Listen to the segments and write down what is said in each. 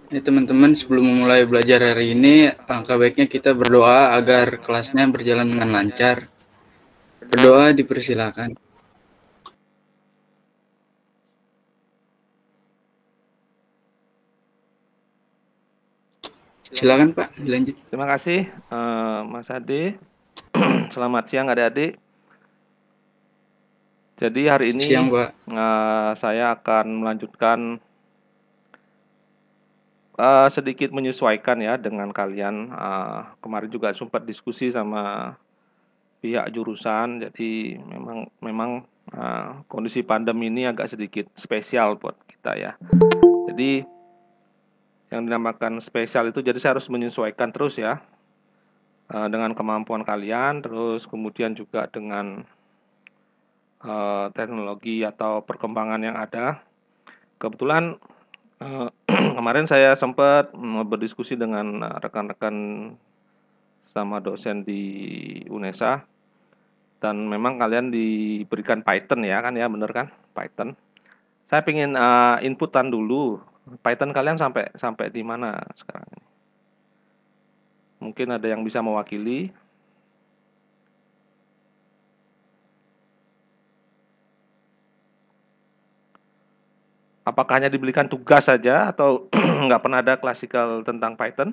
Ya teman-teman, sebelum memulai belajar hari ini, langkah baiknya kita berdoa agar kelasnya berjalan dengan lancar. Berdoa dipersilakan. Silakan Pak, dilanjut. Terima kasih Mas Ade. Selamat siang adik-adik. Jadi hari ini Siang Pak. saya akan melanjutkan sedikit menyesuaikan ya dengan kalian. Kemarin juga sempat diskusi sama pihak jurusan. Jadi memang kondisi pandemi ini agak sedikit spesial buat kita ya. Jadi yang dinamakan spesial itu jadi saya harus menyesuaikan terus ya dengan kemampuan kalian, terus kemudian juga dengan teknologi atau perkembangan yang ada. Kebetulan kemarin saya sempat berdiskusi dengan rekan-rekan sama dosen di UNESA, dan memang kalian diberikan Python ya kan ya, bener kan? Python. Saya pengen inputan dulu. Python kalian sampai di mana sekarang? Mungkin ada yang bisa mewakili. Apakah hanya diberikan tugas saja atau nggak pernah ada klasikal tentang Python?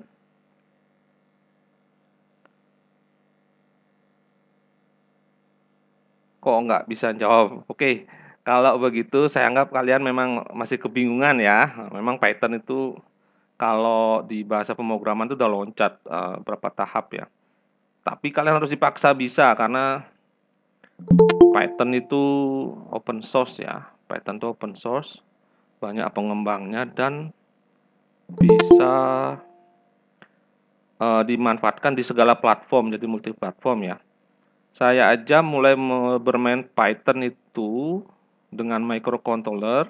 Kok nggak bisa jawab? Oke, kalau begitu saya anggap kalian memang masih kebingungan ya. Memang Python itu kalau di bahasa pemrograman itu udah loncat berapa tahap ya. Tapi kalian harus dipaksa bisa karena Python itu open source ya. Python itu open source, banyak pengembangnya dan bisa dimanfaatkan di segala platform, jadi multi platform ya. Saya aja mulai bermain Python itu dengan microcontroller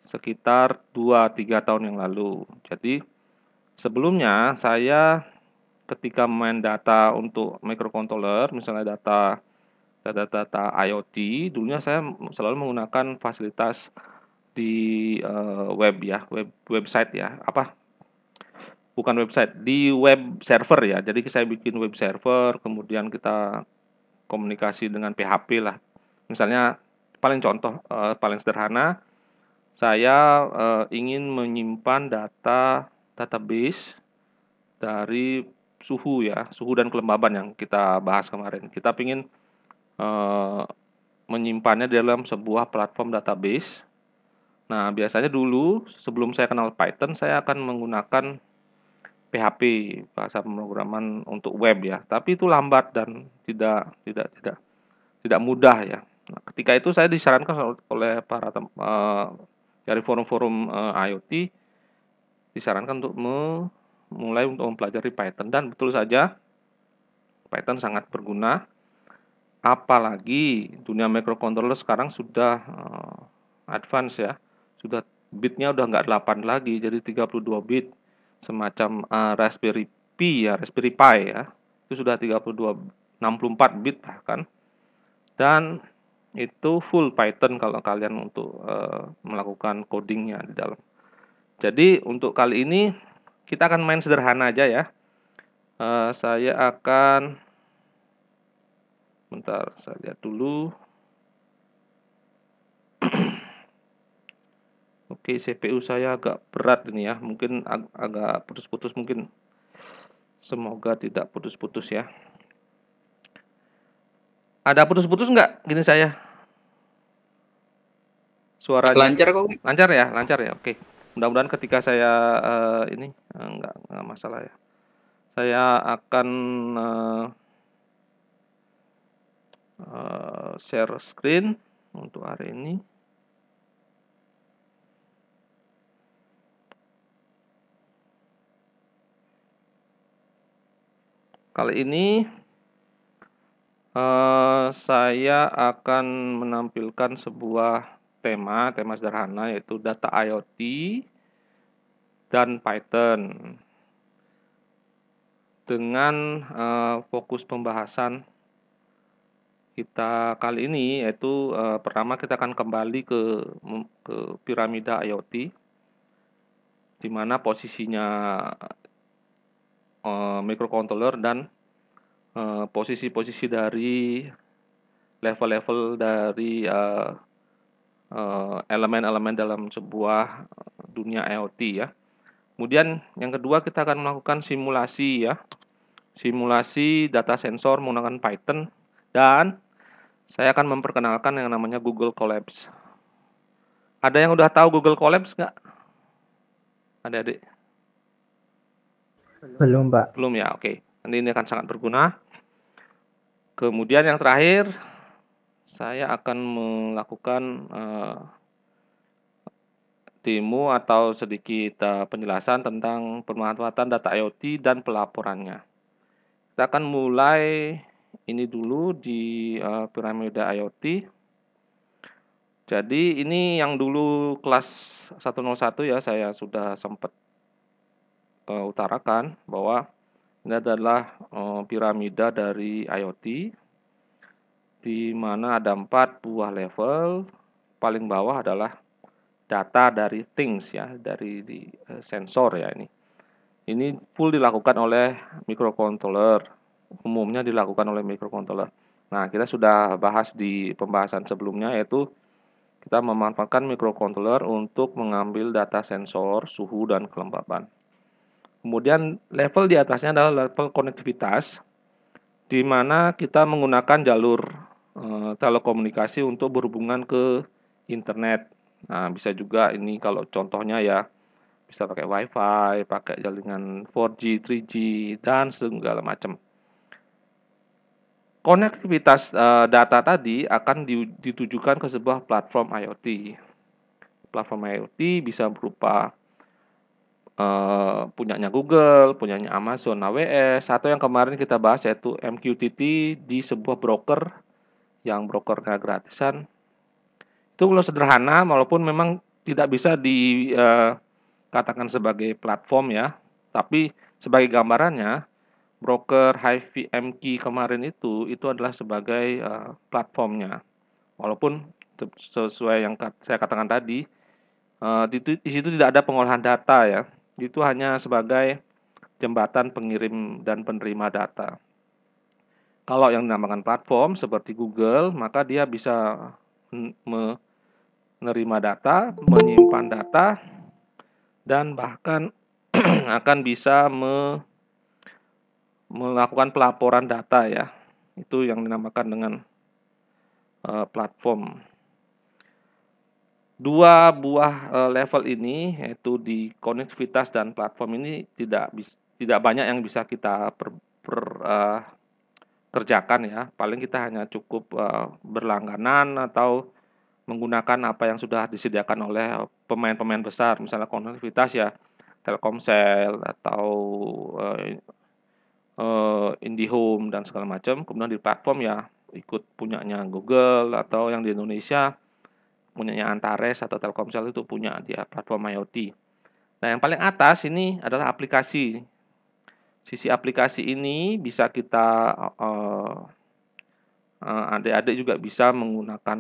sekitar 2-3 tahun yang lalu. Jadi sebelumnya saya ketika main data untuk microcontroller, misalnya data IoT, dulunya saya selalu menggunakan fasilitas di web ya, website ya, bukan website, di web server ya. Jadi saya bikin web server, kemudian kita komunikasi dengan PHP lah. Misalnya paling contoh, paling sederhana, saya ingin menyimpan database dari suhu ya, suhu dan kelembaban yang kita bahas kemarin. Kita ingin menyimpannya dalam sebuah platform database. Nah, biasanya dulu sebelum saya kenal Python, saya akan menggunakan PHP, bahasa pemrograman untuk web ya. Tapi itu lambat dan tidak mudah ya. Nah, ketika itu saya disarankan oleh para dari forum-forum IoT, disarankan untuk mulai untuk mempelajari Python, dan betul saja Python sangat berguna. Apalagi dunia microcontroller sekarang sudah advance ya, sudah bitnya udah nggak 8 lagi, jadi 32 bit, semacam Raspberry Pi ya, Raspberry Pi ya, itu sudah 64 bit bahkan, dan itu full Python kalau kalian untuk melakukan codingnya di dalam. Jadi untuk kali ini kita akan main sederhana aja ya. Saya akan, bentar saya lihat dulu. Oke, CPU saya agak berat ini ya, mungkin agak putus-putus, mungkin semoga tidak putus-putus ya. Ada putus-putus nggak gini saya? Suaranya Lancar kok. lancar ya? Lancar ya? Oke. Mudah-mudahan ketika saya ini nggak masalah ya. Saya akan share screen untuk hari ini. Kali ini saya akan menampilkan sebuah tema sederhana, yaitu data IoT dan Python. Dengan fokus pembahasan kita kali ini yaitu pertama kita akan kembali ke piramida IoT. di mana posisinya microcontroller dan posisi-posisi dari level-level dari elemen-elemen dalam sebuah dunia IoT ya. Kemudian yang kedua kita akan melakukan simulasi ya. Simulasi data sensor menggunakan Python, dan saya akan memperkenalkan yang namanya Google Colabs. Ada yang udah tahu Google Colabs nggak? Adik-adik? Belum, Pak. Belum ya, oke. Nanti ini akan sangat berguna. Kemudian yang terakhir, saya akan melakukan demo atau sedikit penjelasan tentang pemanfaatan data IoT dan pelaporannya. Kita akan mulai ini dulu di piramida IoT. Jadi ini yang dulu kelas 101 ya, saya sudah sempat utarakan bahwa ini adalah piramida dari IoT, di mana ada 4 buah level. Paling bawah adalah data dari things ya, dari sensor ya ini. Ini full dilakukan oleh microcontroller, umumnya dilakukan oleh microcontroller. Nah, kita sudah bahas di pembahasan sebelumnya, yaitu kita memanfaatkan microcontroller untuk mengambil data sensor, suhu, dan kelembaban. Kemudian level di atasnya adalah level konektivitas, di mana kita menggunakan jalur telekomunikasi untuk berhubungan ke internet. Nah, bisa juga ini kalau contohnya ya, bisa pakai WiFi, pakai jaringan 4G, 3G, dan segala macam. Konektivitas data tadi akan ditujukan ke sebuah platform IoT. Platform IoT bisa berupa punyanya Google, punyanya Amazon AWS, atau yang kemarin kita bahas yaitu MQTT di sebuah broker yang brokernya gratisan. Itu kalau sederhana, walaupun memang tidak bisa dikatakan sebagai platform ya, tapi sebagai gambarannya, broker HiveMQ kemarin itu adalah sebagai platformnya. Walaupun sesuai yang saya katakan tadi, di situ tidak ada pengolahan data ya. Itu hanya sebagai jembatan pengirim dan penerima data. Kalau yang dinamakan platform seperti Google, maka dia bisa menerima data, menyimpan data, dan bahkan akan bisa melakukan pelaporan data ya. Itu yang dinamakan dengan platform. Dua buah level ini, yaitu di konektivitas dan platform ini tidak banyak yang bisa kita kerjakan ya. Paling kita hanya cukup berlangganan atau menggunakan apa yang sudah disediakan oleh pemain-pemain besar. Misalnya konektivitas ya, Telkomsel atau IndiHome dan segala macam. Kemudian di platform ya ikut punyanya Google, atau yang di Indonesia punyanya Antares atau Telkomsel itu punya dia platform IoT. Nah, yang paling atas ini adalah aplikasi. Sisi aplikasi ini bisa kita adik-adik juga bisa menggunakan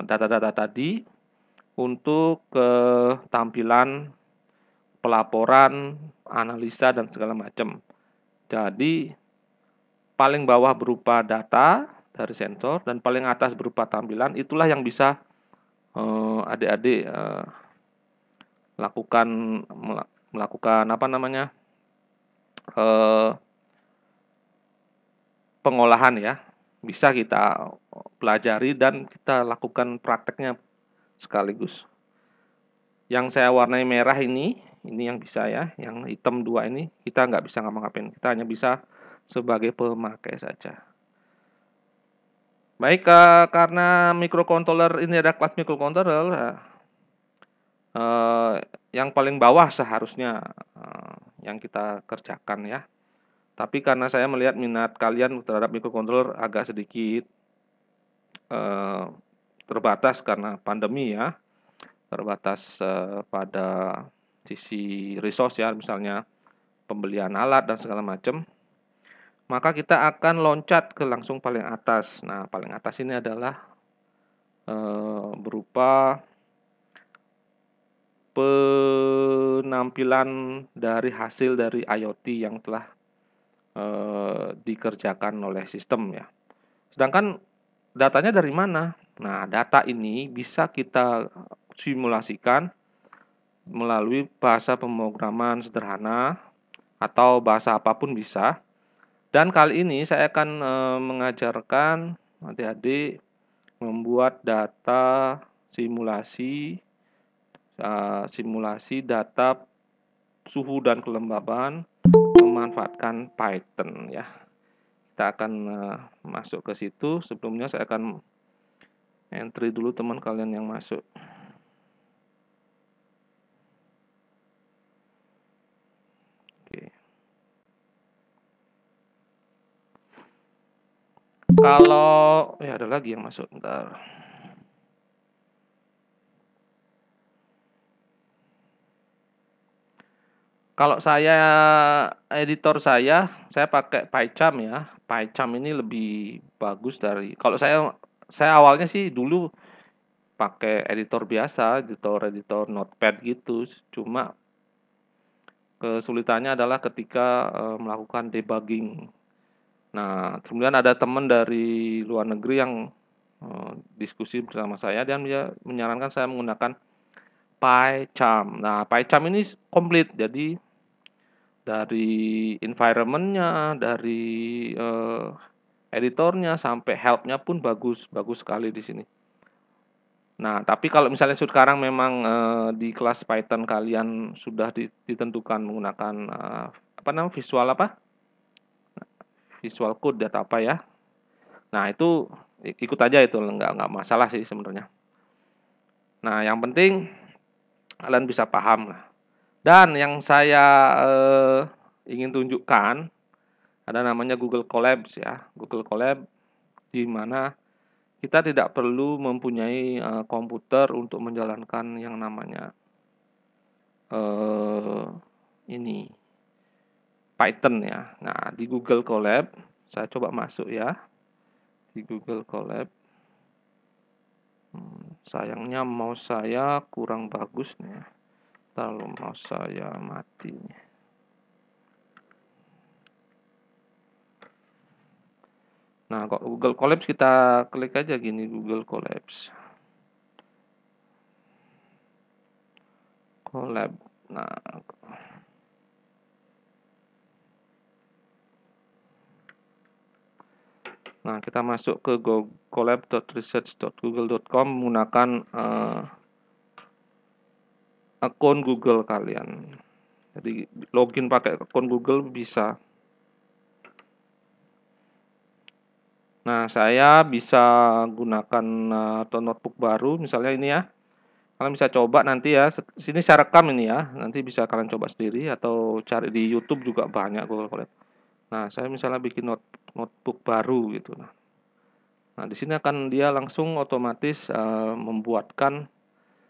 data-data tadi untuk tampilan pelaporan, analisa, dan segala macam. Jadi paling bawah berupa data dari sensor dan paling atas berupa tampilan, itulah yang bisa adik-adik melakukan apa namanya pengolahan ya. Bisa kita pelajari dan kita lakukan prakteknya sekaligus. Yang saya warnai merah ini yang bisa ya, yang hitam 2 ini kita nggak bisa ngapa-ngapain, kita hanya bisa sebagai pemakai saja. Baik, karena microcontroller ini ada kelas microcontroller, yang paling bawah seharusnya yang kita kerjakan ya. Tapi karena saya melihat minat kalian terhadap microcontroller agak sedikit terbatas karena pandemi ya, terbatas pada sisi resource ya, misalnya pembelian alat dan segala macam, maka kita akan loncat ke langsung paling atas. Nah, paling atas ini adalah berupa penampilan dari hasil dari IoT yang telah dikerjakan oleh sistem ya. Sedangkan datanya dari mana? Nah, data ini bisa kita simulasikan melalui bahasa pemrograman sederhana atau bahasa apapun bisa. Dan kali ini saya akan mengajarkan adik-adik membuat data simulasi data suhu dan kelembaban memanfaatkan Python ya. Kita akan masuk ke situ. Sebelumnya saya akan entry dulu teman kalian yang masuk. Oke. Kalau ya ada lagi yang masuk, bentar. Kalau saya editor saya pakai PyCharm ya. PyCharm ini lebih bagus dari kalau saya awalnya sih dulu pakai editor biasa, editor Notepad gitu. Cuma kesulitannya adalah ketika melakukan debugging. Nah, kemudian ada teman dari luar negeri yang diskusi bersama saya dan dia menyarankan saya menggunakan PyCharm. Nah, PyCharm ini komplit, jadi dari environment-nya, dari editornya sampai help-nya pun bagus sekali di sini. Nah, tapi kalau misalnya sekarang memang di kelas Python kalian sudah ditentukan menggunakan Visual Code atau apa ya. Nah, itu ikut aja itu, nggak masalah sih sebenarnya. Nah, yang penting kalian bisa paham lah. Dan yang saya ingin tunjukkan ada namanya Google Colabs ya. Google Colab di mana kita tidak perlu mempunyai komputer untuk menjalankan yang namanya ini Python ya. Nah, di Google Colab saya coba masuk ya. Di Google Colab. Sayangnya mouse saya kurang bagus nih. Kalau mouse saya mati. Nah, kok Google Colabs kita klik aja gini, Google Colabs. Colab. Nah, kita masuk ke colab.research.google.com menggunakan akun Google kalian. Jadi login pakai akun Google bisa. Nah, saya bisa gunakan atau notebook baru, misalnya ini ya. Kalian bisa coba nanti ya. Sini saya rekam ini ya. Nanti bisa kalian coba sendiri atau cari di YouTube juga banyak Google Colab. Nah, saya misalnya bikin notebook baru gitu. Nah, di sini akan dia langsung otomatis membuatkan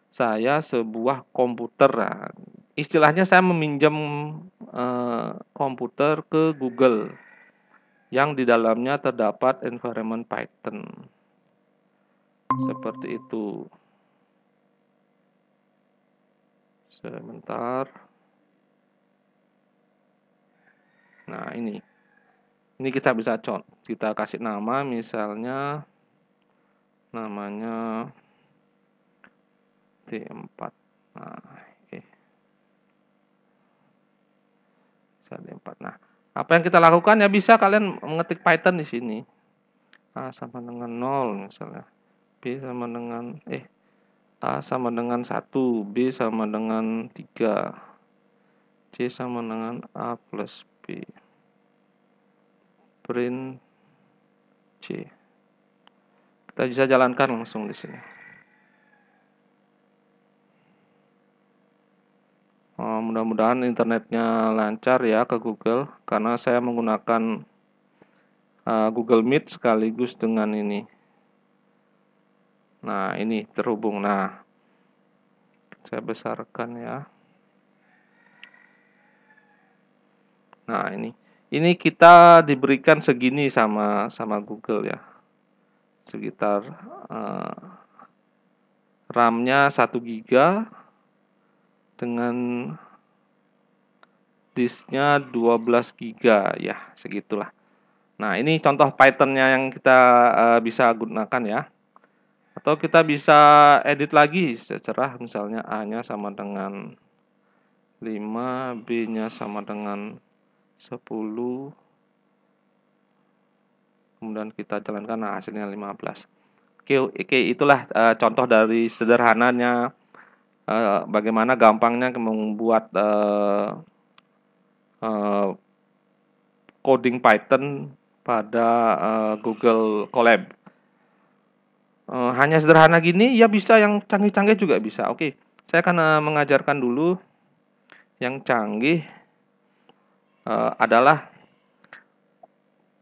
saya sebuah komputer. Nah, istilahnya saya meminjam komputer ke Google yang di dalamnya terdapat environment Python. Seperti itu. Sebentar. Nah, ini kita bisa kita kasih nama, misalnya namanya D4. Nah, D4. Nah, apa yang kita lakukan ya, bisa kalian mengetik Python di sini. A sama dengan 0 misalnya. B sama dengan A sama dengan 1, B sama dengan 3, C sama dengan A plus B. Print C. Kita bisa jalankan langsung di sini. Mudah-mudahan internetnya lancar ya ke Google, karena saya menggunakan Google Meet sekaligus dengan ini. Nah, ini terhubung. Nah, saya besarkan ya. Nah, ini kita diberikan segini sama Google ya. Sekitar RAM-nya 1 GB, dengan disknya 12 GB ya, segitulah. Nah, ini contoh Python-nya yang kita bisa gunakan ya. Atau kita bisa edit lagi secerah, misalnya A-nya sama dengan 5, B-nya sama dengan 10, kemudian kita jalankan, nah hasilnya 15. Oke, itulah contoh dari sederhananya bagaimana gampangnya membuat coding Python pada Google Colab. Hanya sederhana gini, ya bisa yang canggih-canggih juga bisa. Oke, saya akan mengajarkan dulu yang canggih adalah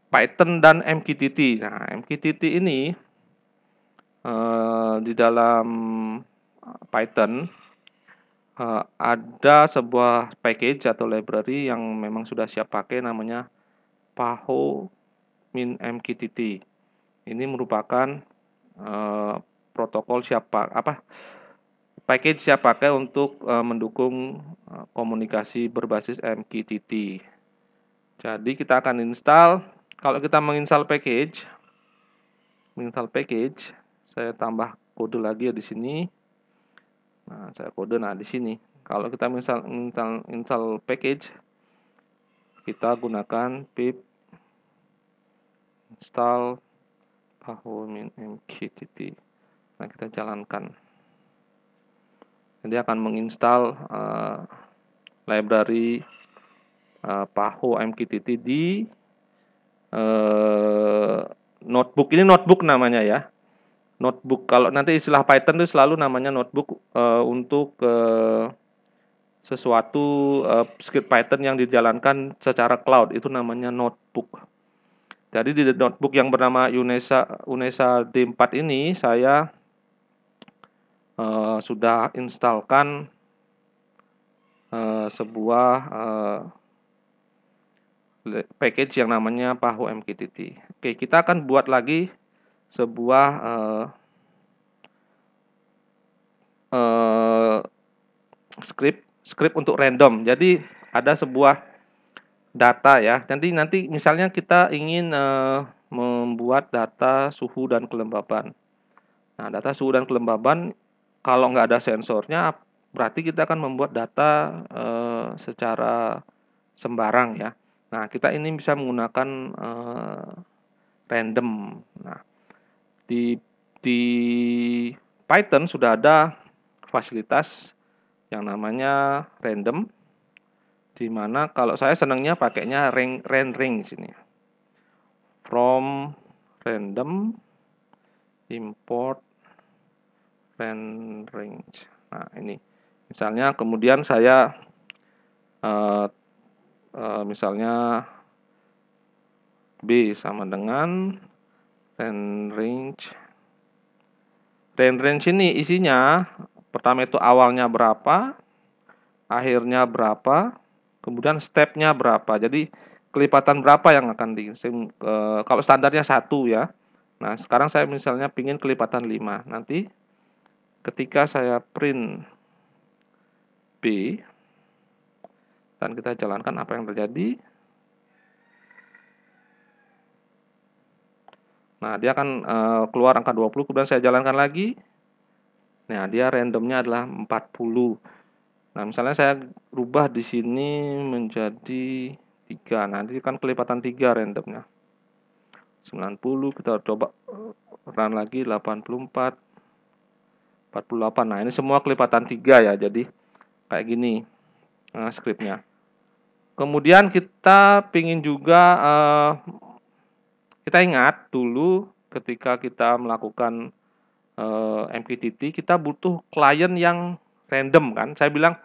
Python dan MQTT. Nah, MQTT ini di dalam Python ada sebuah package atau library yang memang sudah siap pakai, namanya PAHO min MQTT. Ini merupakan protokol package siap pakai untuk mendukung komunikasi berbasis MQTT. Jadi kita akan install. Kalau kita menginstal package, saya tambah kode lagi ya di sini. Nah, saya kode di sini. Kalau kita install package, kita gunakan pip install PAHO min MQTT. Nah, kita jalankan. Jadi akan menginstal library PAHO MQTT di notebook. Ini notebook namanya ya. Notebook, kalau nanti istilah Python itu selalu namanya notebook untuk sesuatu script Python yang dijalankan secara cloud, itu namanya notebook. Jadi di notebook yang bernama Unesa D4 ini saya sudah instalkan sebuah package yang namanya PAHO MQTT. Oke, kita akan buat lagi sebuah script untuk random. Jadi ada sebuah data ya. Nanti misalnya kita ingin membuat data suhu dan kelembaban. Nah, data suhu dan kelembaban kalau nggak ada sensornya, berarti kita akan membuat data secara sembarang ya. Nah, kita ini bisa menggunakan random. Nah, di Python sudah ada fasilitas yang namanya random, di mana kalau saya senangnya pakainya range sini. From random import range. Nah, ini misalnya kemudian saya misalnya B sama dengan range. Range ini isinya pertama itu awalnya berapa, akhirnya berapa, kemudian stepnya berapa. Jadi kelipatan berapa yang akan kalau standarnya 1 ya. Nah, sekarang saya misalnya pingin kelipatan 5. Nanti ketika saya print B dan kita jalankan, apa yang terjadi? Nah, dia akan keluar angka 20, kemudian saya jalankan lagi. Nah, dia randomnya adalah 40. Nah, misalnya saya rubah di sini menjadi 3. Nanti kan kelipatan 3 randomnya. 90, kita coba run lagi, 84, 48. Nah, ini semua kelipatan 3 ya. Jadi kayak gini scriptnya. Kemudian kita pingin juga kita ingat dulu ketika kita melakukan MQTT, kita butuh klien yang random kan. Saya bilang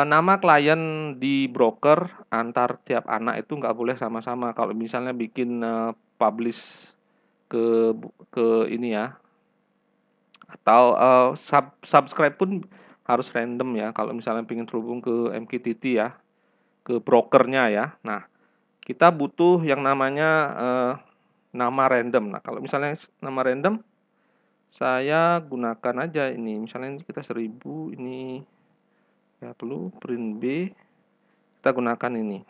nama klien di broker antar tiap anak itu nggak boleh sama-sama. Kalau misalnya bikin publish ke ini ya, atau subscribe pun harus random ya. Kalau misalnya ingin terhubung ke MQTT ya, ke brokernya ya. Nah, kita butuh yang namanya nama random. Nah, kalau misalnya nama random, saya gunakan aja ini. Misalnya kita 1000, ini print B, kita gunakan ini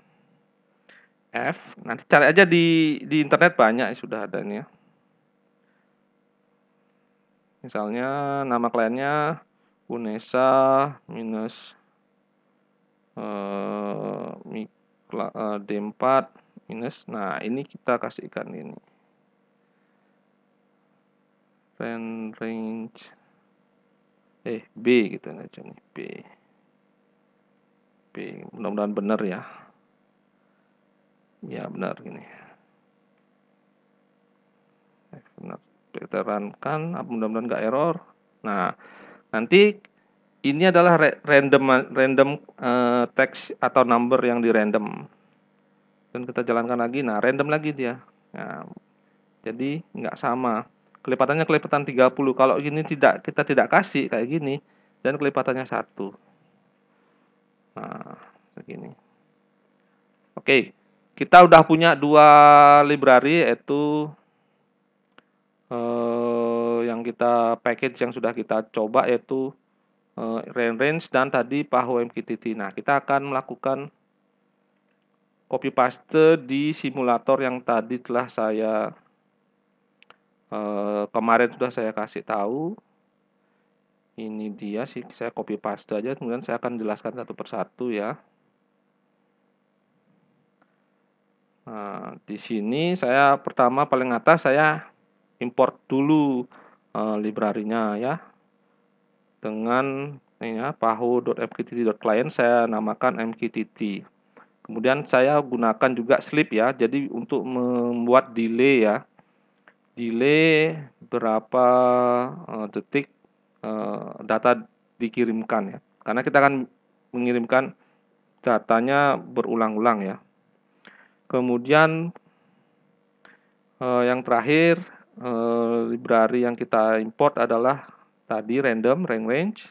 F. Nanti cari aja di internet, banyak sudah ada ini ya. Misalnya nama kliennya Unesa minus D4 minus. Nah, ini kita kasihkan ini range B gitu aja nih, B. Mudah-mudahan benar ya. Ya, benar gini. Benar. Kita runkan, mudah-mudahan nggak error. Nah, nanti ini adalah random text atau number yang di random. Dan kita jalankan lagi, nah random lagi dia. Nah, jadi nggak sama. Kelipatannya kelipatan 30. Kalau ini kita tidak kasih kayak gini, dan kelipatannya 1. Nah, begini. Oke, kita udah punya 2 library, yaitu yang kita package yang sudah kita coba, yaitu range dan tadi PAHO MQTT. Nah, kita akan melakukan copy paste di simulator yang tadi telah saya kemarin sudah saya kasih tahu. Ini dia sih, saya copy paste aja, kemudian saya akan jelaskan satu persatu ya. Nah, di sini saya pertama paling atas saya import dulu library-nya ya. Dengan ini ya, paho.mqtt.client saya namakan mqtt. Kemudian saya gunakan juga sleep ya. Jadi untuk membuat delay ya. Delay berapa detik data dikirimkan ya. Karena kita akan mengirimkan datanya berulang-ulang ya. Kemudian yang terakhir library yang kita import adalah tadi random range.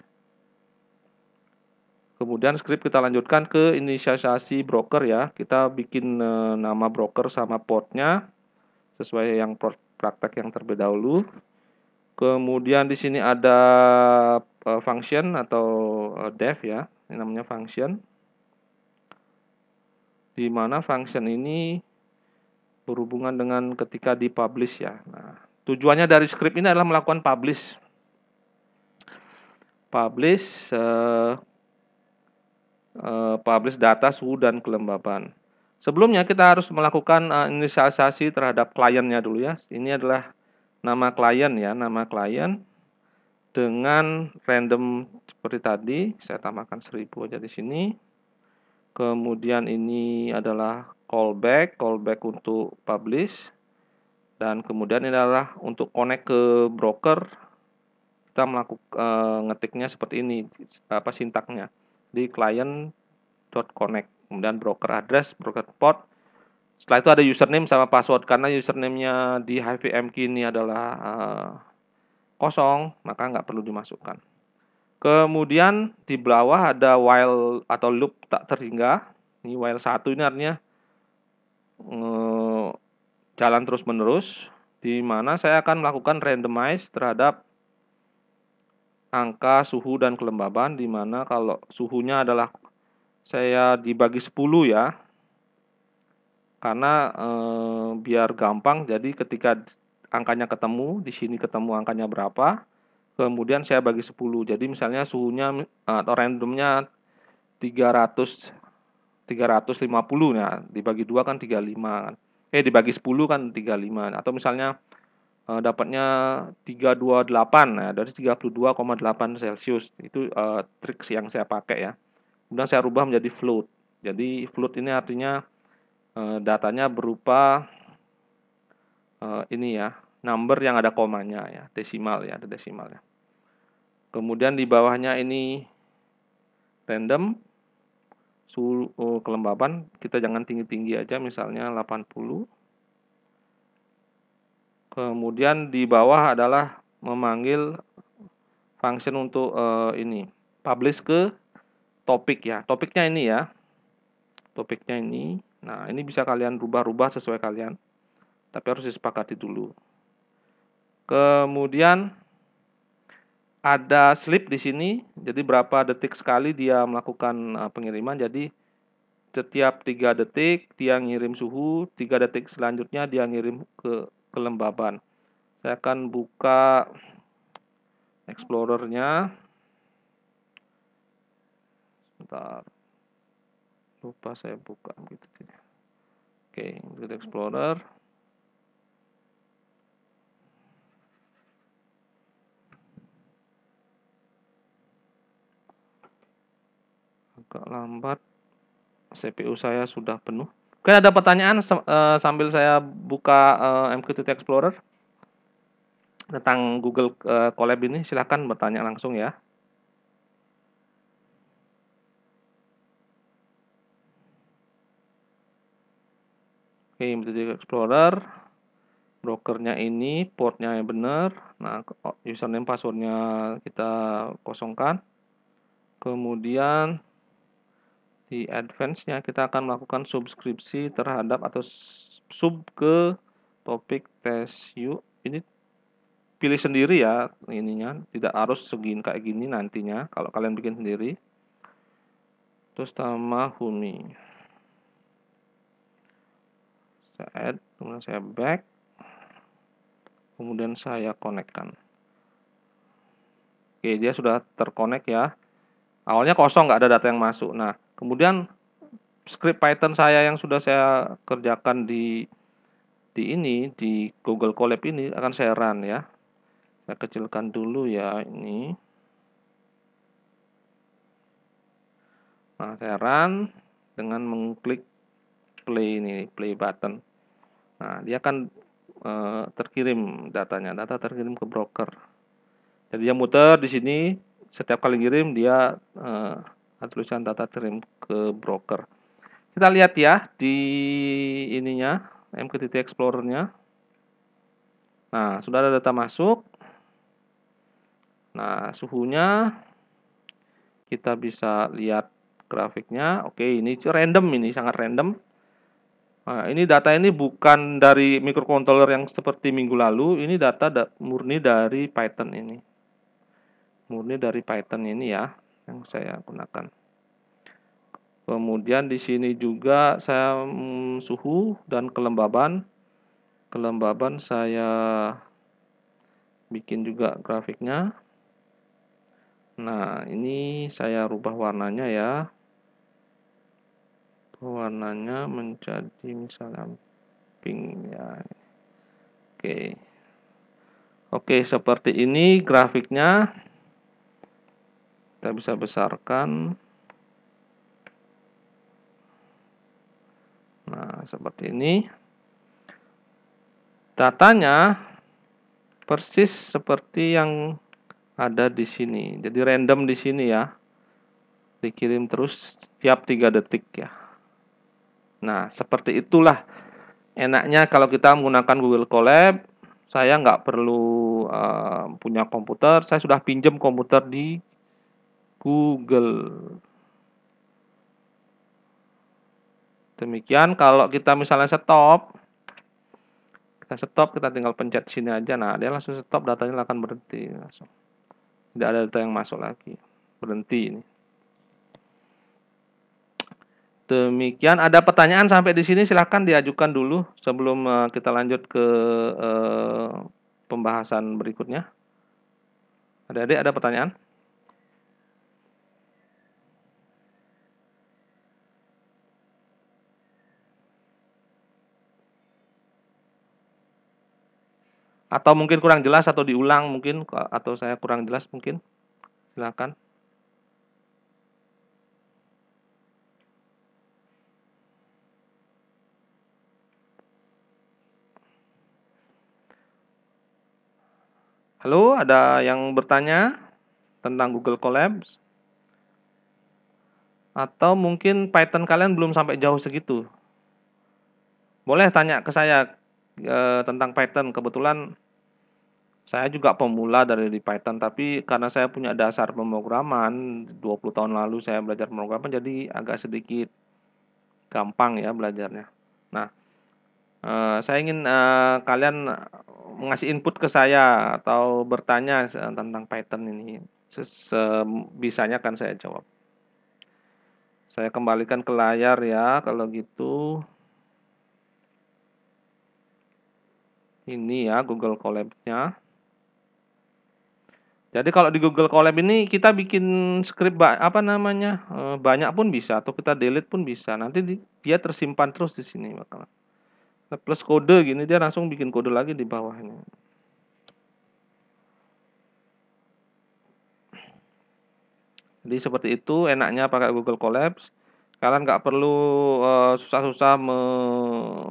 Kemudian script kita lanjutkan ke inisialisasi broker ya. Kita bikin nama broker sama portnya sesuai yang praktek yang terlebih dahulu. Kemudian di sini ada function atau def ya. Ini namanya function. Di mana function ini berhubungan dengan ketika dipublish ya. Nah, tujuannya dari script ini adalah melakukan publish data suhu dan kelembaban. Sebelumnya kita harus melakukan inisialisasi terhadap kliennya dulu ya. Ini adalah nama klien ya, nama klien dengan random seperti tadi. Saya tambahkan 1000 aja di sini. Kemudian ini adalah callback untuk publish. Dan kemudian ini adalah untuk connect ke broker. Kita melakukan ngetiknya seperti ini, sintaknya di client.connect. Kemudian broker address, broker port. Setelah itu ada username sama password. Karena username-nya di HVM key ini adalah kosong, maka nggak perlu dimasukkan. Kemudian di bawah ada while atau loop tak terhingga. Ini while 1 ini artinya jalan terus-menerus, di mana saya akan melakukan randomize terhadap angka suhu dan kelembaban, di mana kalau suhunya adalah saya dibagi 10 ya. Karena biar gampang, jadi ketika angkanya ketemu, di sini ketemu angkanya berapa, kemudian saya bagi 10. Jadi misalnya suhunya atau randomnya 350 ya, dibagi 2 kan 35 kan. Dibagi 10 kan 35. Atau misalnya dapatnya 328 ya, dari 32,8 Celcius. Itu trik yang saya pakai ya. Kemudian saya rubah menjadi float. Jadi float ini artinya datanya berupa ini ya, number yang ada komanya ya, desimal ya, ada desimalnya. Kemudian di bawahnya ini random suhu kelembaban, kita jangan tinggi-tinggi aja, misalnya 80. Kemudian di bawah adalah memanggil function untuk ini publish ke topik ya. Topiknya ini ya. Topiknya ini. Nah, ini bisa kalian rubah-rubah sesuai kalian. Tapi harus disepakati dulu. Kemudian ada sleep di sini, jadi berapa detik sekali dia melakukan pengiriman. Jadi setiap 3 detik dia ngirim suhu, 3 detik selanjutnya dia ngirim ke kelembaban. Saya akan buka Explorer-nya. Bentar, lupa saya buka gitu. Oke, Internet Explorer. Agak lambat, CPU saya sudah penuh. Oke, ada pertanyaan sambil saya buka MQTT Explorer tentang Google Colab ini, silahkan bertanya langsung ya. Oke, MQTT Explorer, brokernya ini, portnya yang benar. Nah, username passwordnya kita kosongkan. Kemudian di advance-nya kita akan melakukan subskripsi terhadap atau sub ke topik tes you. Ini pilih sendiri ya ininya, tidak harus segini kayak gini nantinya kalau kalian bikin sendiri. Terus nama Humi. Saya add, kemudian saya back. Kemudian saya konekkan. Oke, dia sudah terkonek ya. Awalnya kosong, nggak ada data yang masuk. Nah, kemudian script Python saya yang sudah saya kerjakan di Google Colab ini akan saya run ya. Saya kecilkan dulu ya ini. Nah, saya run dengan mengklik play ini, play button. Nah, dia akan terkirim datanya, data terkirim ke broker. Jadi dia muter di sini, setiap kali kirim dia tulisan data kirim ke broker. Kita lihat ya di ininya, MQTT Explorer-nya. Nah, sudah ada data masuk. Nah, suhunya kita bisa lihat grafiknya. Oke, ini random, ini sangat random. Nah, ini data ini bukan dari microcontroller yang seperti minggu lalu. Ini data murni dari Python ini. Murni dari Python ini ya, yang saya gunakan. Kemudian di sini juga saya suhu dan kelembaban. Kelembaban saya bikin juga grafiknya. Nah, ini saya rubah warnanya ya. Warnanya menjadi misalnya pink ya. Oke, seperti ini grafiknya. Kita bisa besarkan. Nah, seperti ini. Datanya persis seperti yang ada di sini. Jadi random di sini ya. Dikirim terus setiap 3 detik ya. Nah, seperti itulah enaknya kalau kita menggunakan Google Colab. Saya nggak perlu punya komputer, saya sudah pinjam komputer di Google. Demikian kalau kita misalnya stop, kita tinggal pencet sini aja. Nah, dia langsung stop, datanya akan berhenti langsung. Tidak ada data yang masuk lagi. Berhenti ini. Demikian, ada pertanyaan sampai di sini silahkan diajukan dulu sebelum kita lanjut ke pembahasan berikutnya. Adik-adik ada pertanyaan? Atau mungkin kurang jelas atau diulang mungkin, atau saya kurang jelas mungkin. Silakan. Halo, ada yang bertanya tentang Google Colabs? Atau mungkin Python kalian belum sampai jauh segitu? Boleh tanya ke saya tentang Python. Kebetulan saya juga pemula dari di Python, tapi karena saya punya dasar pemrograman, 20 tahun lalu saya belajar pemrograman, jadi agak sedikit gampang ya belajarnya. Nah, Saya ingin, kalian ngasih input ke saya atau bertanya tentang Python ini. Sebisanya akan saya jawab. Saya kembalikan ke layar ya kalau gitu. Ini ya Google Colab-nya. Jadi kalau di Google Colab ini kita bikin skrip banyak pun bisa atau kita delete pun bisa. Nanti dia tersimpan terus di sini bakal. Plus kode gini dia langsung bikin kode lagi di bawah ini. Jadi seperti itu enaknya pakai Google Colabs. Kalian nggak perlu susah-susah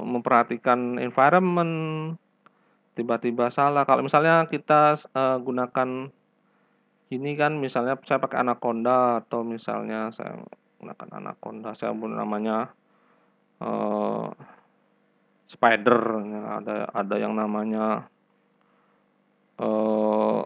memperhatikan environment, tiba-tiba salah. Kalau misalnya kita gunakan ini kan, misalnya saya pakai Anaconda atau misalnya saya gunakan Anaconda, saya namanya Spider, ada yang namanya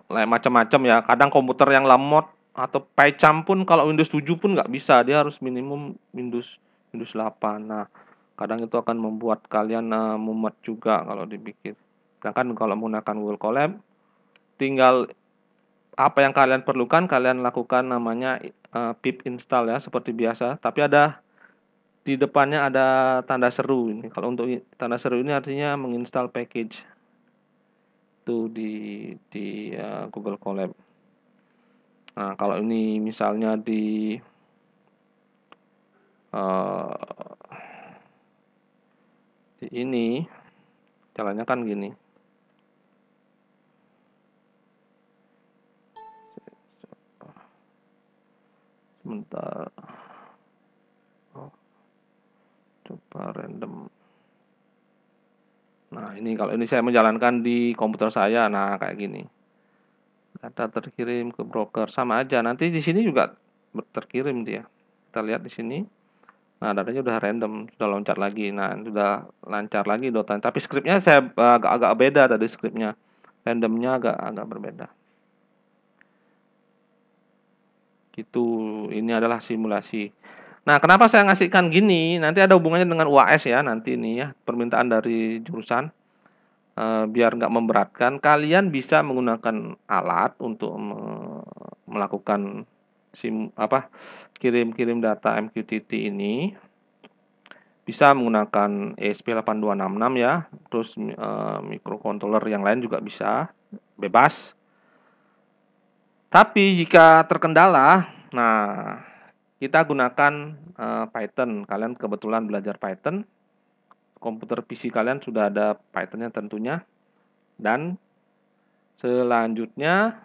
macam-macam ya. Kadang komputer yang lemot atau PyCharm pun kalau Windows 7 pun nggak bisa, dia harus minimum Windows 8. Nah, kadang itu akan membuat kalian mumet juga kalau dibikin. Sedangkan kalau menggunakan Google Colab, tinggal apa yang kalian perlukan kalian lakukan namanya pip install ya seperti biasa. Tapi di depannya ada tanda seru ini. Kalau untuk tanda seru ini artinya menginstal package itu di Google Colab. Nah, kalau ini misalnya di ini jalannya kan gini. Sebentar. Oh, coba random. Nah, ini kalau ini saya menjalankan di komputer saya, nah kayak gini. Data terkirim ke broker sama aja. Nanti di sini juga terkirim dia. Kita lihat di sini. Nah, datanya udah random, sudah loncat lagi. Nah, sudah lancar lagi dotanya. Tapi skripnya saya agak beda tadi skripnya. Randomnya agak berbeda. Gitu. Ini adalah simulasi. Nah, kenapa saya ngasihkan gini? Nanti ada hubungannya dengan UAS ya nanti ini ya, permintaan dari jurusan. Biar nggak memberatkan, kalian bisa menggunakan alat untuk melakukan kirim-kirim data MQTT ini. Bisa menggunakan ESP8266 ya, terus microcontroller yang lain juga bisa, bebas. Tapi jika terkendala, nah kita gunakan Python. Kalian kebetulan belajar Python, komputer PC kalian sudah ada Python-nya tentunya. Dan selanjutnya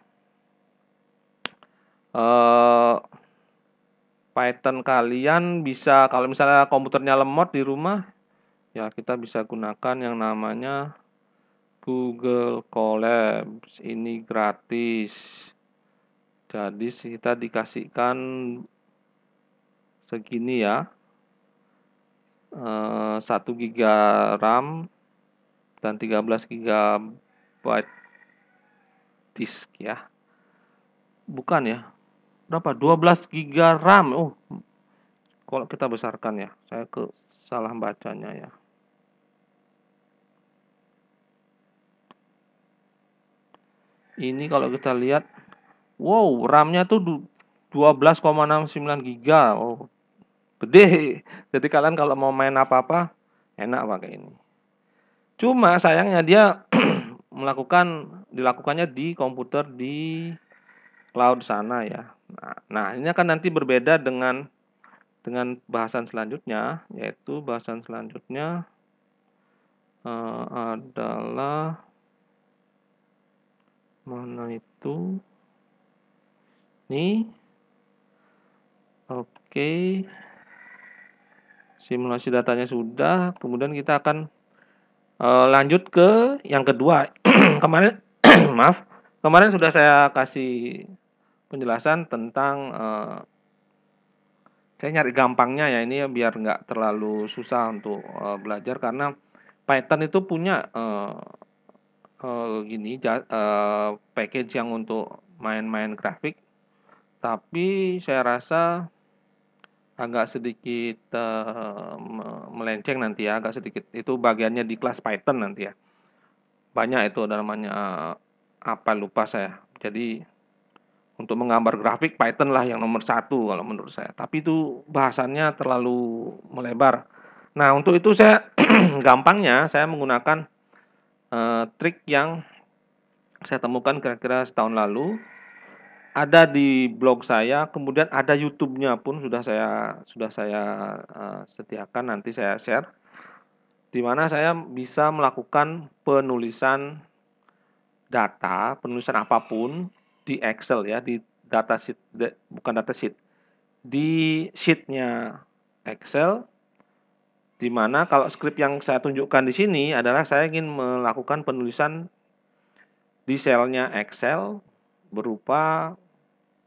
Python kalian bisa, kalau misalnya komputernya lemot di rumah, ya kita bisa gunakan yang namanya Google Colabs. Ini gratis. Jadi kita dikasihkan segini ya, 1 GB RAM dan 13 GB disk ya. Bukan ya, berapa? 12 GB RAM. Oh, kalau kita besarkan ya, saya salah bacanya ya. Ini kalau kita lihat, wow, RAM-nya tuh 12,69 GB. Oh, gede. Jadi kalian kalau mau main apa-apa, enak pakai ini. Cuma sayangnya dia dilakukannya di komputer di cloud sana ya. Nah, ini akan nanti berbeda dengan bahasan selanjutnya, yaitu bahasan selanjutnya adalah mana itu? Nih. Oke. Simulasi datanya sudah, kemudian kita akan lanjut ke yang kedua. Kemarin maaf, kemarin sudah saya kasih penjelasan tentang saya nyari gampangnya ya ini ya biar nggak terlalu susah untuk belajar karena Python itu punya package yang untuk main-main grafik, tapi saya rasa agak sedikit melenceng nanti ya, agak sedikit. Itu bagiannya di kelas Python nanti ya. Banyak itu ada namanya apa lupa saya. Jadi untuk menggambar grafik Python lah yang nomor satu kalau menurut saya. Tapi itu bahasannya terlalu melebar. Nah untuk itu saya gampangnya saya menggunakan trik yang saya temukan kira-kira setahun lalu. Ada di blog saya, kemudian ada YouTube-nya pun sudah saya sediakan, nanti saya share, di mana saya bisa melakukan penulisan data, penulisan apapun di Excel ya, di datasheet, bukan datasheet, di sheet-nya Excel, di mana kalau skrip yang saya tunjukkan di sini adalah saya ingin melakukan penulisan di selnya Excel berupa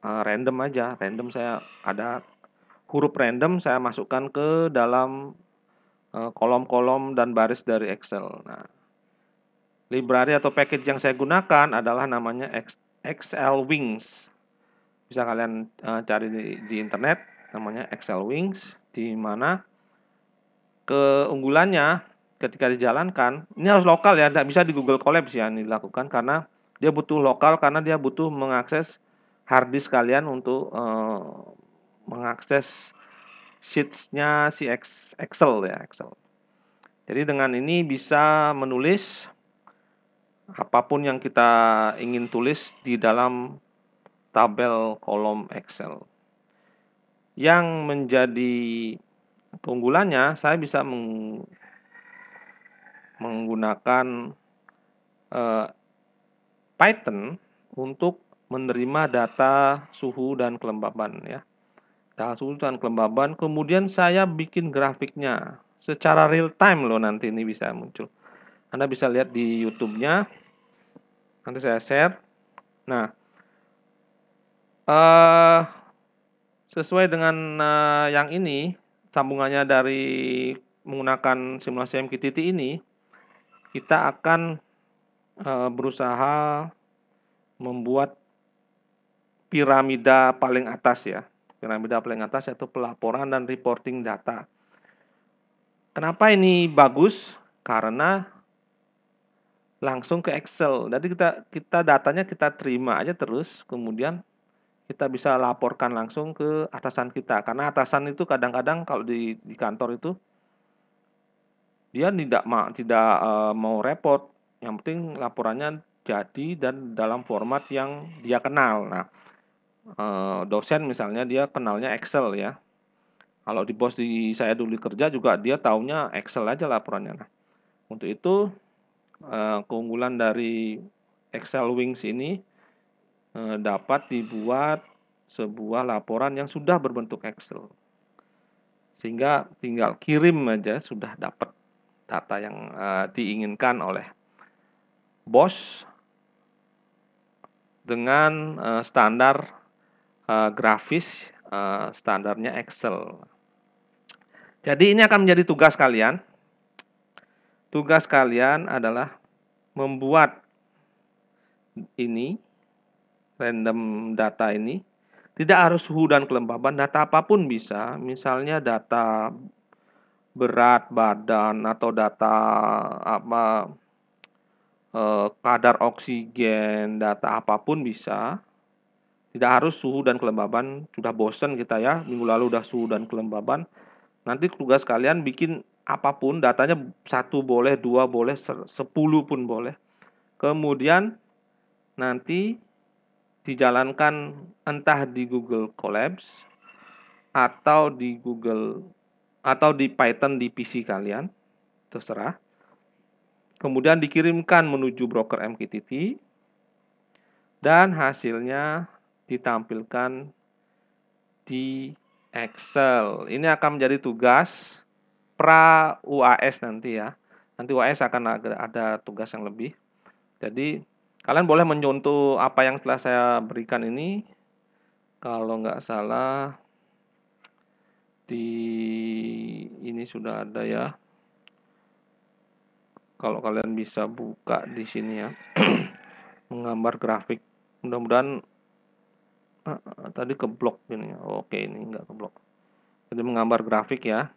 random aja, random saya ada huruf random saya masukkan ke dalam kolom-kolom dan baris dari Excel. Nah, library atau package yang saya gunakan adalah namanya Excel Wings. Bisa kalian cari di internet, namanya Excel Wings, di mana keunggulannya ketika dijalankan, ini harus lokal ya, tidak bisa di Google Colabs ya ini dilakukan karena dia butuh lokal, karena dia butuh mengakses hard disk kalian untuk mengakses sheets-nya si Excel ya, Excel. Jadi dengan ini bisa menulis apapun yang kita ingin tulis di dalam tabel kolom Excel. Yang menjadi keunggulannya, saya bisa menggunakan Python untuk menerima data suhu dan kelembaban ya. Data suhu dan kelembaban, kemudian saya bikin grafiknya secara real time loh, nanti ini bisa muncul. Anda bisa lihat di YouTube-nya, nanti saya share. Nah, sesuai dengan yang ini, sambungannya dari menggunakan simulasi MQTT ini, kita akan berusaha membuat piramida paling atas ya. Piramida paling atas yaitu pelaporan dan reporting data. Kenapa ini bagus? Karena langsung ke Excel. Jadi kita datanya kita terima aja terus, kemudian kita bisa laporkan langsung ke atasan kita. Karena atasan itu kadang-kadang kalau di kantor itu dia tidak mau repot. Yang penting laporannya jadi dan dalam format yang dia kenal. Nah, dosen misalnya dia kenalnya Excel ya. Kalau di bos saya dulu kerja juga dia taunya Excel aja laporannya. Nah, untuk itu keunggulan dari Excel Wings ini dapat dibuat sebuah laporan yang sudah berbentuk Excel. Sehingga tinggal kirim aja sudah dapat data yang diinginkan oleh bos dengan standar grafis standarnya Excel. Jadi ini akan menjadi tugas kalian. Tugas kalian adalah membuat ini random data ini. Tidak harus suhu dan kelembaban, data apapun bisa. Misalnya data berat badan atau data apa kadar oksigen, data apapun bisa. Tidak harus suhu dan kelembaban, sudah bosen kita ya, minggu lalu udah suhu dan kelembaban. Nanti tugas kalian bikin apapun, datanya 1 boleh, 2 boleh, 10 pun boleh. Kemudian nanti dijalankan entah di Google Colabs atau di Python di PC kalian, terserah. Kemudian dikirimkan menuju broker MQTT dan hasilnya ditampilkan di Excel. Ini akan menjadi tugas pra UAS nanti ya. Nanti UAS akan ada tugas yang lebih. Jadi kalian boleh menyontoh apa yang telah saya berikan ini. Kalau nggak salah di ini sudah ada ya. Kalau kalian bisa buka di sini ya. Menggambar grafik. Mudah-mudahan tadi keblok ini. Oke, ini enggak keblok. Jadi menggambar grafik ya.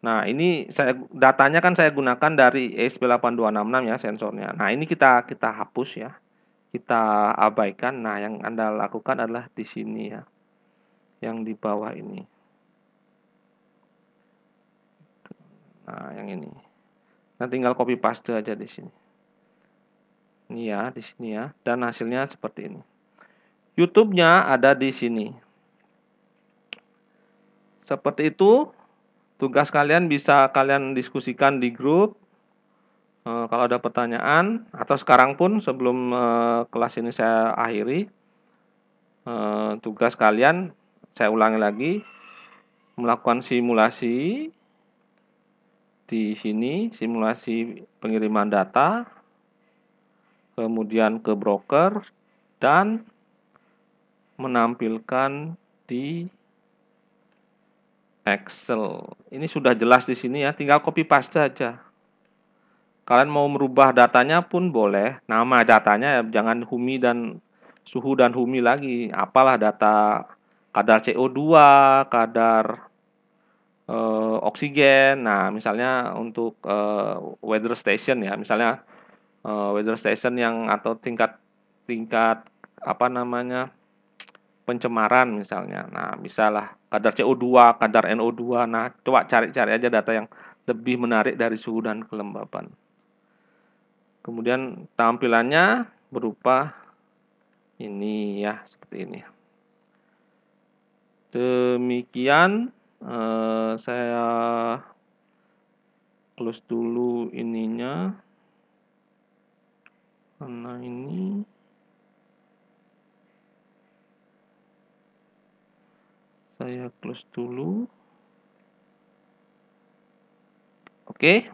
Nah, ini datanya kan saya gunakan dari ESP8266 ya sensornya. Nah, ini kita hapus ya. Kita abaikan. Nah, yang Anda lakukan adalah di sini ya. Yang di bawah ini. Nah, yang ini. Nah, tinggal copy paste aja di sini. Ini ya, di sini ya. Dan hasilnya seperti ini. YouTube-nya ada di sini. Seperti itu. Tugas kalian bisa kalian diskusikan di grup. Kalau ada pertanyaan atau sekarang pun sebelum kelas ini saya akhiri, tugas kalian saya ulangi lagi, melakukan simulasi di sini, simulasi pengiriman data, kemudian ke broker, dan menampilkan di Excel. Ini sudah jelas di sini ya, tinggal copy paste aja. Kalian mau merubah datanya pun boleh, nama datanya ya, jangan HUMI dan suhu dan HUMI lagi. Apalah data kadar CO2, kadar oksigen. Nah, misalnya untuk weather station ya, misalnya weather station yang atau tingkat apa namanya pencemaran misalnya. Nah, misalnya kadar CO2, kadar NO2. Nah, coba cari-cari aja data yang lebih menarik dari suhu dan kelembapan. Kemudian tampilannya berupa ini ya, seperti ini. Demikian saya close dulu ininya. Karena ini saya close dulu. Oke.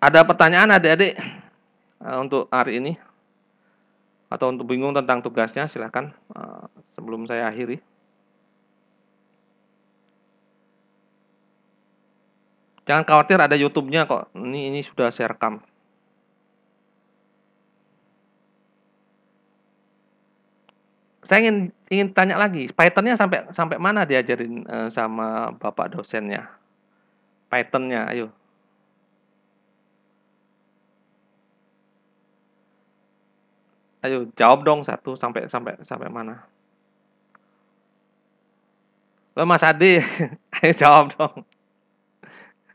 Ada pertanyaan adik-adik untuk hari ini? Atau untuk bingung tentang tugasnya, silahkan sebelum saya akhiri. Jangan khawatir, ada YouTube-nya kok. Ini sudah saya rekam. Saya ingin tanya lagi, Python-nya sampai mana diajarin sama Bapak dosennya? Python-nya, ayo. Ayo jawab dong satu sampai mana? Lo Mas Adi, ayo jawab dong.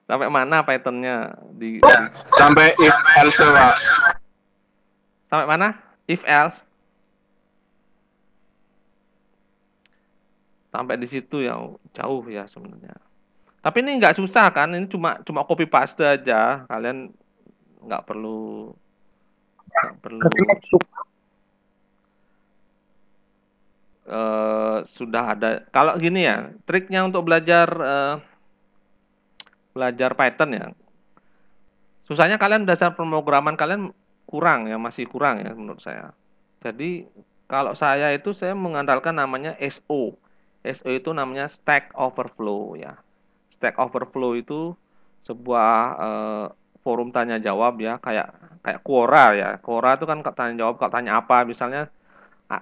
Sampai mana Python-nya sampai if else, Pak. Sampai mana? If else. Sampai di situ ya, jauh ya sebenarnya. Tapi ini nggak susah kan? Ini cuma copy paste aja. Kalian nggak perlu sudah ada. Kalau gini ya, triknya untuk belajar Python ya. Susahnya kalian dasar pemrograman kalian kurang ya, masih kurang ya menurut saya. Jadi kalau saya mengandalkan namanya SO. SO itu namanya Stack Overflow ya. Stack Overflow itu sebuah forum tanya jawab ya, kayak Quora ya. Quora itu kan tanya jawab, kalau tanya apa misalnya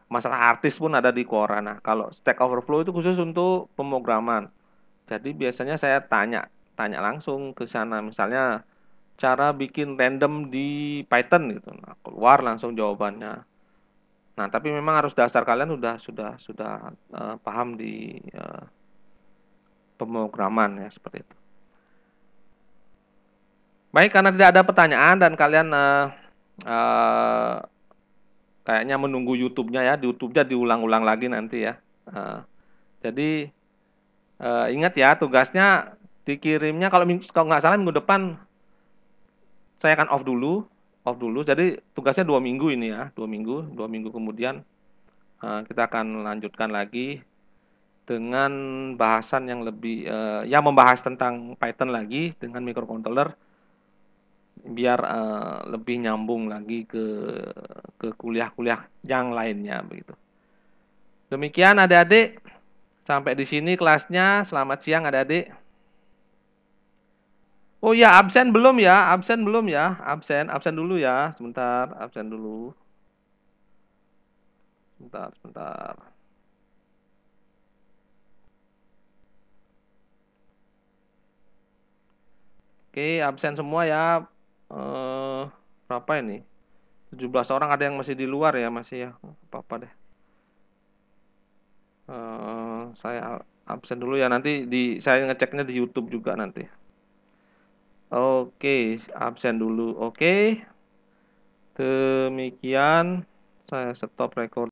masalah artis pun ada di Quora. Nah, kalau Stack Overflow itu khusus untuk pemrograman. Jadi biasanya saya tanya langsung ke sana, misalnya cara bikin random di Python gitu. Nah, keluar langsung jawabannya. Nah, tapi memang harus dasar kalian sudah paham di pemrograman ya, seperti itu. Baik, karena tidak ada pertanyaan dan kalian kayaknya menunggu YouTube-nya ya, di YouTube-nya diulang-ulang lagi nanti ya. Jadi ingat ya, tugasnya dikirimnya kalau nggak salah minggu depan saya akan off dulu. Jadi tugasnya 2 minggu ini ya, 2 minggu kemudian kita akan lanjutkan lagi dengan bahasan yang lebih yang membahas tentang Python lagi dengan microcontroller, biar lebih nyambung lagi ke kuliah-kuliah yang lainnya begitu. Demikian adik-adik, sampai di sini kelasnya. Selamat siang adik-adik. Oh ya, absen belum ya? Absen dulu ya. Sebentar, absen dulu. Sebentar. Oke, absen semua ya. Berapa ini? 17 orang, ada yang masih di luar ya, masih ya. Apa-apa deh. Saya absen dulu ya, nanti saya ngeceknya di YouTube juga nanti. Oke, absen dulu. Oke. Demikian saya stop record.